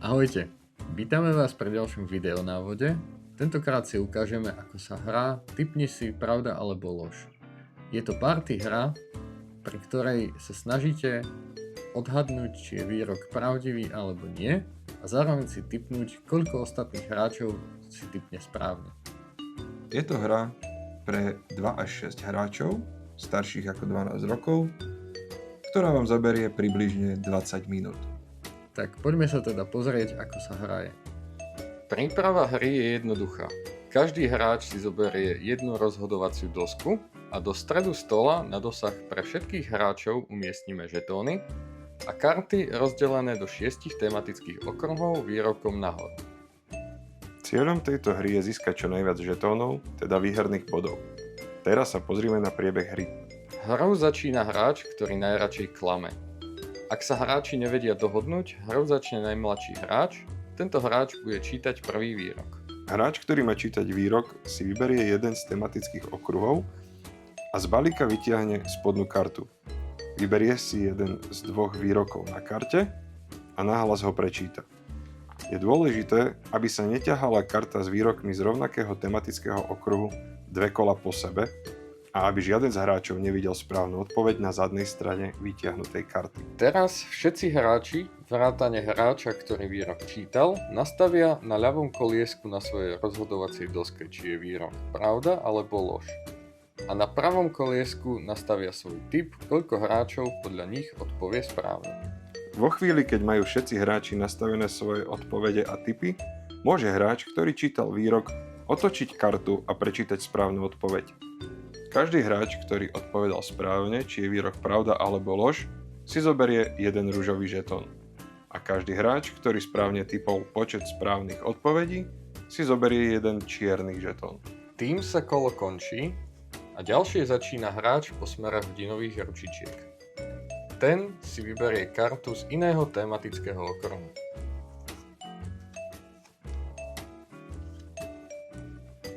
Ahojte, vítame vás pri ďalšom videonávode. Tentokrát si ukážeme, ako sa hrá Tipni si pravda alebo lož. Je to party hra, pri ktorej sa snažíte odhadnúť, či je výrok pravdivý alebo nie a zároveň si tipnúť, koľko ostatných hráčov si tipne správne. Je to hra pre 2 až 6 hráčov, starších ako 12 rokov, ktorá vám zaberie približne 20 minút. Tak poďme sa teda pozrieť, ako sa hraje. Príprava hry je jednoduchá. Každý hráč si zoberie jednu rozhodovaciu dosku a do stredu stola na dosah pre všetkých hráčov umiestnime žetóny a karty rozdelené do 6 tematických okruhov výrokom nahor. Cieľom tejto hry je získať čo najviac žetónov, teda výherných bodov. Teraz sa pozrime na priebeh hry. Hrou začína hráč, ktorý najradšej klame. Ak sa hráči nevedia dohodnúť, hrou začne najmladší hráč. Tento hráč bude čítať prvý výrok. Hráč, ktorý má čítať výrok, si vyberie jeden z tematických okruhov a z balíka vytiahne spodnú kartu. Vyberie si jeden z dvoch výrokov na karte a nahlas ho prečíta. Je dôležité, aby sa neťahala karta s výrokmi z rovnakého tematického okruhu 2 kola po sebe a aby žiaden z hráčov nevidel správnu odpoveď na zadnej strane vytiahnutej karty. Teraz všetci hráči, vrátane hráča, ktorý výrok čítal, nastavia na ľavom koliesku na svojej rozhodovacej doske, či je výrok pravda alebo lož. A na pravom koliesku nastavia svoj tip, koľko hráčov podľa nich odpovie správne. Vo chvíli, keď majú všetci hráči nastavené svoje odpovede a tipy, môže hráč, ktorý čítal výrok, otočiť kartu a prečítať správnu odpoveď. Každý hráč, ktorý odpovedal správne, či je výrok pravda alebo lož, si zoberie jeden ružový žetón. A každý hráč, ktorý správne tipol počet správnych odpovedí, si zoberie jeden čierny žetón. Tým sa kolo končí a ďalšie začína hráč po smere hodinových ručičiek. Ten si vyberie kartu z iného tematického okruhu.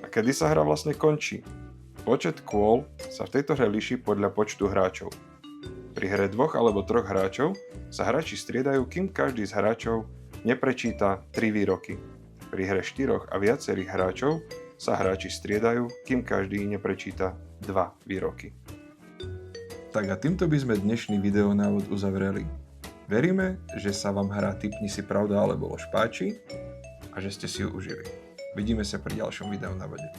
A kedy sa hra vlastne končí? Počet kôl sa v tejto hre líši podľa počtu hráčov. Pri hre 2 alebo 3 hráčov sa hráči striedajú, kým každý z hráčov neprečíta 3 výroky. Pri hre 4 a viacerých hráčov sa hráči striedajú, kým každý neprečíta 2 výroky. Tak a týmto by sme dnešný videonávod uzavreli. Veríme, že sa vám hra Tipni si pravda alebo lož páči a že ste si ju užili. Vidíme sa pri ďalšom videonávode.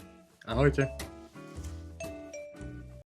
Ahojte.